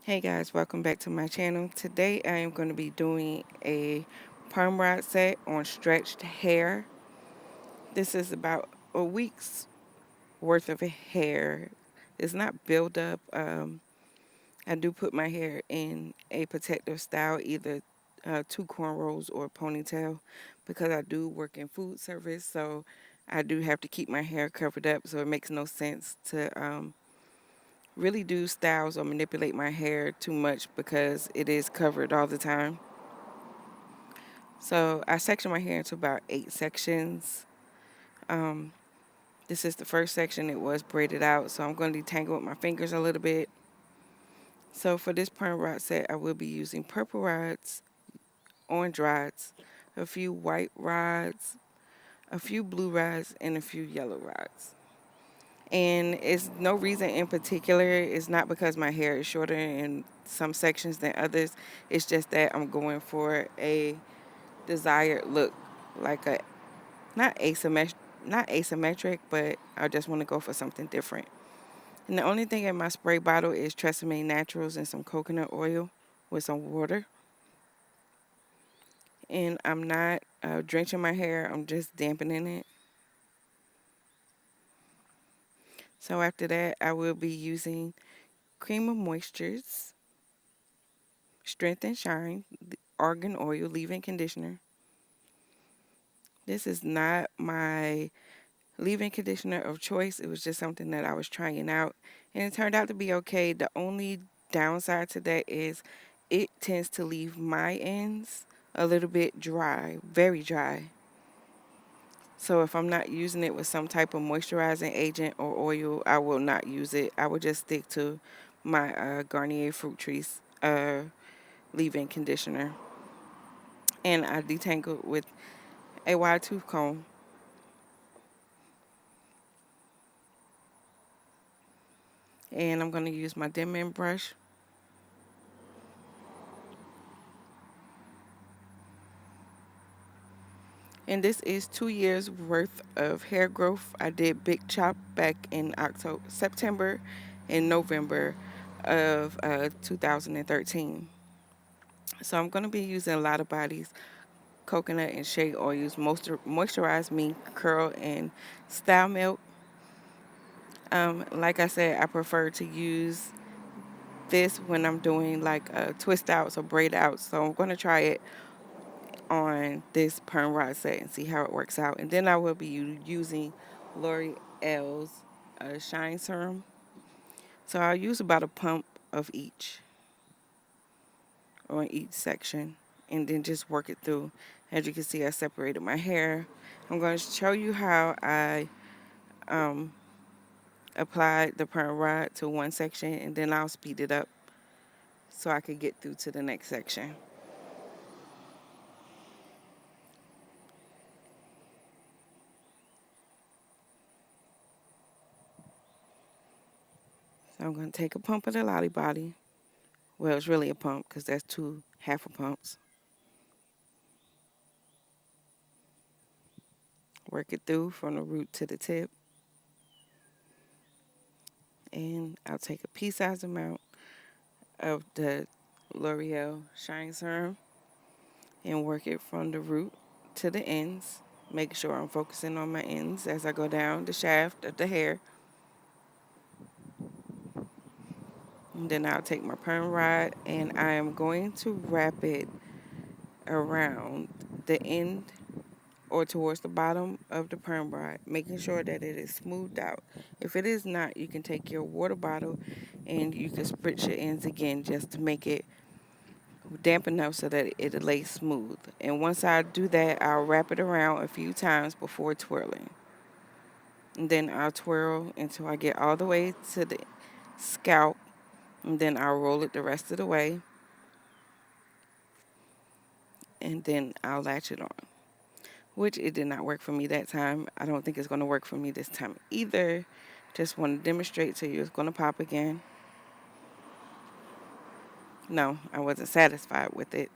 Hey guys, welcome back to my channel. Today I am going to be doing a perm rod set on stretched hair. This is about a week's worth of hair. It's not build up. I do put my hair in a protective style, either two cornrows or ponytail, because I do work in food service, so I do have to keep my hair covered up, so it makes no sense to really do styles or manipulate my hair too much because it is covered all the time. So I section my hair into about 8 sections. Um, this is the first section. It was braided out, so I'm going to detangle with my fingers a little bit. So for this perm rod set, I will be using purple rods, orange rods, a few white rods, a few blue rods, and a few yellow rods. And it's no reason in particular. It's not because my hair is shorter in some sections than others. It's just that I'm going for a desired look, like a not asymmetric, but I just want to go for something different. And the only thing in my spray bottle is Treseme Naturals and some coconut oil with some water. And I'm not drenching my hair. I'm just dampening it. So after that, I will be using Cream of Moisture's Strength and Shine Argan Oil Leave-In Conditioner. This is not my leave-in conditioner of choice. It was just something that I was trying out, and it turned out to be okay. The only downside to that is it tends to leave my ends a little bit dry, very dry. So if I'm not using it with some type of moisturizing agent or oil, I will not use it. I will just stick to my Garnier Fruit Trees leave-in conditioner. And I detangled with a wide tooth comb. And I'm going to use my Denman brush. And this is 2 years worth of hair growth. I did Big Chop back in September and November of 2013. So I'm going to be using Lotta Body's coconut and shea oils, moisturize me, curl, and style milk. Like I said, I prefer to use this when I'm doing like twist outs or braid outs. So I'm going to try it on this perm rod set and see how it works out. And then I will be using L'Oreal's Shine Serum. So I'll use about a pump of each on each section and then just work it through. As you can see, I separated my hair. I'm going to show you how I um, applied the perm rod to one section, and then I'll speed it up so I could get through to the next section. So I'm going to take a pump of the Lotta Body. Well, it's really a pump because that's two half a pumps. Work it through from the root to the tip. And I'll take a pea-sized amount of the L'Oreal Shine Serum and work it from the root to the ends. Make sure I'm focusing on my ends as I go down the shaft of the hair. And then I'll take my perm rod and I am going to wrap it around the end or towards the bottom of the perm rod, making sure that it is smoothed out. If it is not, you can take your water bottle and you can spritz your ends again just to make it damp enough so that it lays smooth. And once I do that, I'll wrap it around a few times before twirling. And then I'll twirl until I get all the way to the scalp, and then I'll roll it the rest of the way, and then I'll latch it on. Which it did not work for me that time. I don't think it's going to work for me this time either. Just want to demonstrate to you it's going to pop again. No, I wasn't satisfied with it.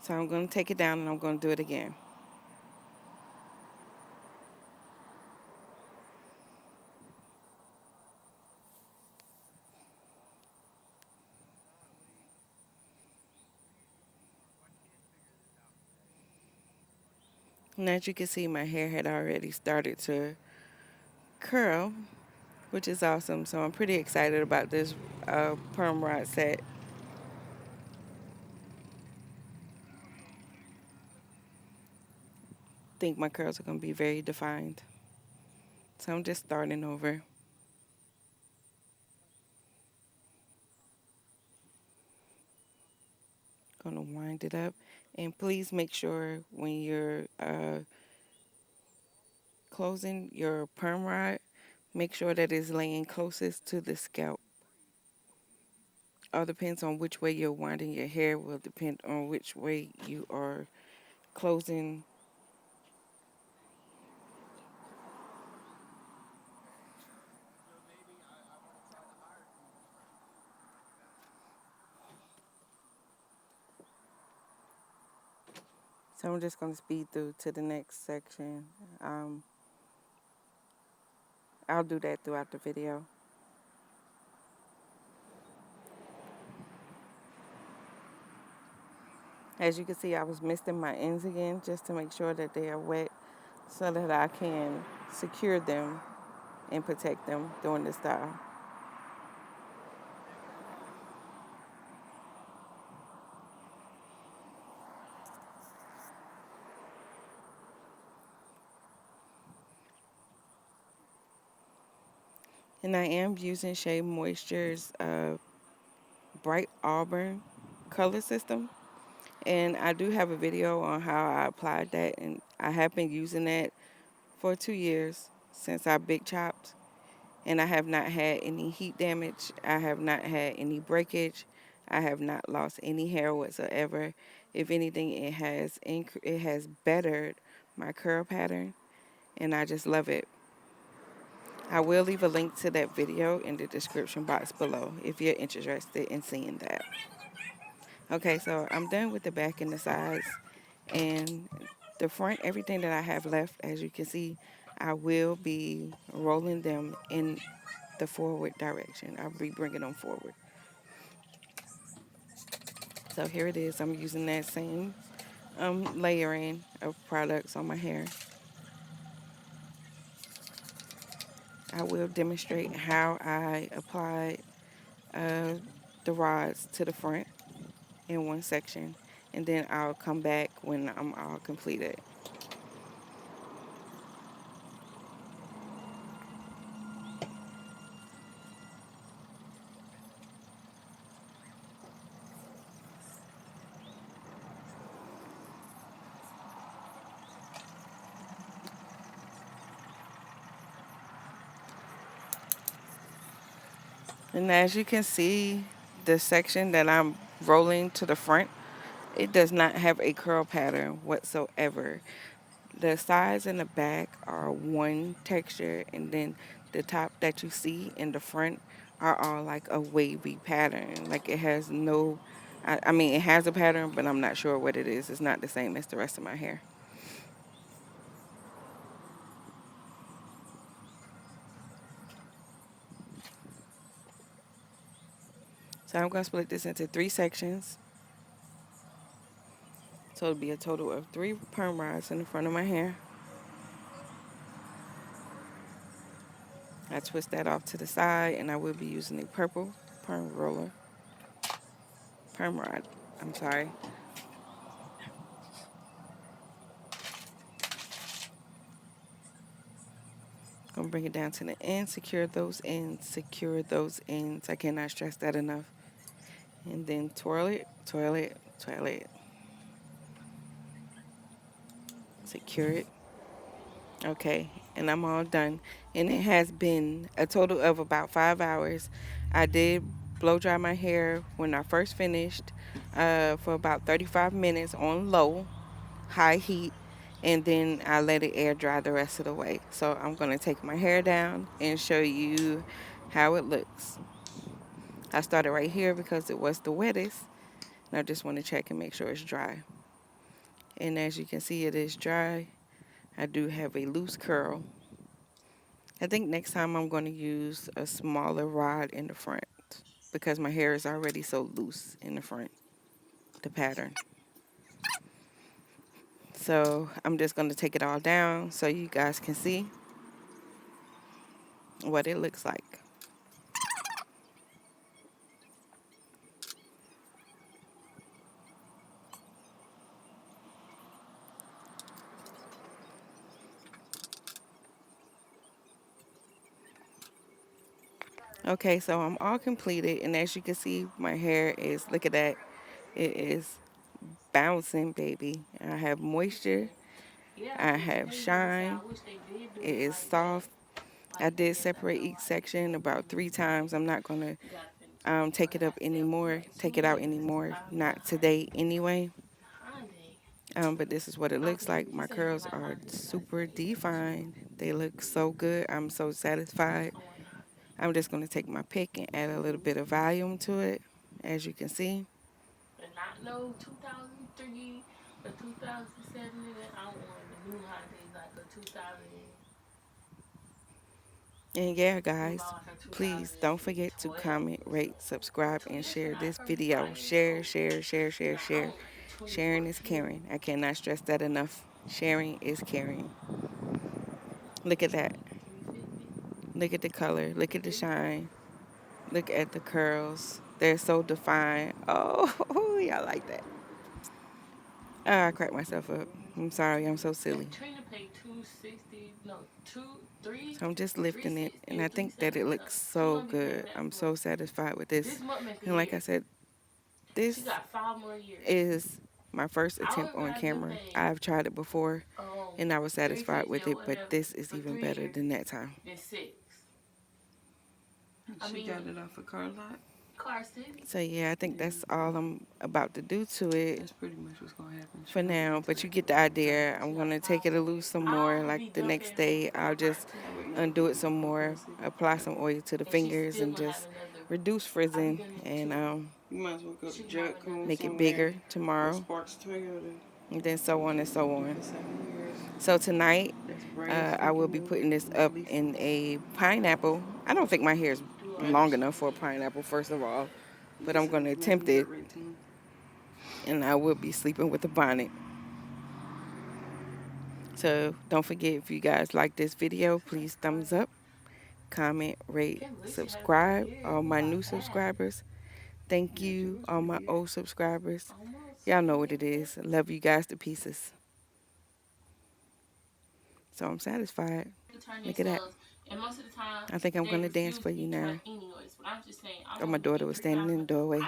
So I'm going to take it down and I'm going to do it again. And as you can see, my hair had already started to curl, which is awesome. So I'm pretty excited about this perm rod set. Think my curls are going to be very defined. So I'm just starting over. Going to wind it up. And please make sure when you're closing your perm rod, make sure that it's laying closest to the scalp. All depends on which way you're winding your hair will depend on which way you are closing. So I'm just going to speed through to the next section. Um, I'll do that throughout the video. As you can see, I was misting my ends again just to make sure that they are wet so that I can secure them and protect them during the style. And I am using Shea Moisture's Bright Auburn color system. And I do have a video on how I applied that. And I have been using that for 2 years since I big chopped. And I have not had any heat damage. I have not had any breakage. I have not lost any hair whatsoever. If anything, it has bettered my curl pattern, and I just love it. I will leave a link to that video in the description box below if you're interested in seeing that. Okay, so I'm done with the back and the sides, and the front. Everything that I have left, as you can see, I will be rolling them in the forward direction. I'll be bringing them forward. So here it is. I'm using that same layering of products on my hair. I will demonstrate how I apply uh, the rods to the front in one section, and then I'll come back when I'm all completed. And as you can see, the section that I'm rolling to the front, it does not have a curl pattern whatsoever. The sides and the back are one texture, and then the top that you see in the front are all like a wavy pattern. Like it has no, I mean, it has a pattern, but I'm not sure what it is. It's not the same as the rest of my hair. So I'm going to split this into 3 sections. So it'll be a total of 3 perm rods in the front of my hair. I twist that off to the side, and I will be using a purple perm rod. I'm sorry. Gonna bring it down to the end, secure those ends, secure those ends. I cannot stress that enough. And then twirl it, twirl it, twirl it. Secure it. Okay, and I'm all done. And it has been a total of about 5 hours. I did blow dry my hair when I first finished for about 35 minutes on low, high heat. And then I let it air dry the rest of the way. So I'm going to take my hair down and show you how it looks. I started right here because it was the wettest. And I just want to check and make sure it's dry. And as you can see, it is dry. I do have a loose curl. I think next time I'm going to use a smaller rod in the front because my hair is already so loose in the front, the pattern. So I'm just going to take it all down so you guys can see what it looks like. Okay, so I'm all completed, and as you can see, my hair is, look at that, it is bouncing, baby. I have moisture, I have shine, it is soft. I did separate each section about 3 times. I'm not going to take it out anymore, not today anyway. But this is what it looks like. My curls are super defined. They look so good. I'm so satisfied. I'm just going to take my pick and add a little bit of volume to it, as you can see. Not no 2003 or 2007. I don't want the new holidays like a 2000. And yeah, guys, please don't forget to comment, rate, subscribe, and share this video. Share, share, share, share, share. Sharing is caring. I cannot stress that enough. Sharing is caring. Look at that. Look at the color. Look at the shine. Look at the curls. They're so defined. Oh, y'all like that. I cracked myself up. I'm sorry. I'm so silly. Trina paid 260. No, 3. So I'm just lifting it, and I think that it looks so good. I'm so satisfied with this. And like I said, this is my first attempt on camera. I've tried it before, and I was satisfied with it, but this is even better than that time. She got it off a car lot. So yeah, I think that's all I'm about to do to it. That's pretty much what's gonna happen for now. But you get the idea. I'm gonna take it loose some more. Like the next day, I'll just undo it some more, apply some oil to the fingers, and just reduce frizzing, and you might as well go to make it bigger tomorrow, and then so on and so on. So tonight, I will be putting this up in a pineapple. I don't think my hair is long enough for a pineapple, first of all, but I'm going to attempt it, and I will be sleeping with a bonnet. So don't forget, if you guys like this video, please thumbs up, comment, rate, subscribe. All my new subscribers, thank you. All my old subscribers, y'all know what it is. I love you guys to pieces. So I'm satisfied. Look at that. I think I'm going to dance for you now. Oh, my daughter was standing in the doorway.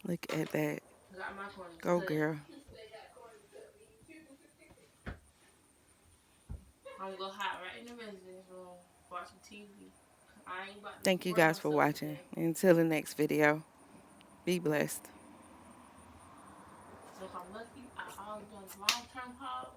Look at that. Go, girl. I'm gonna go hide right in the residence room, watching TV. Thank you guys for watching. Until the next video, be blessed. So if I'm lucky, I always done long-term haul.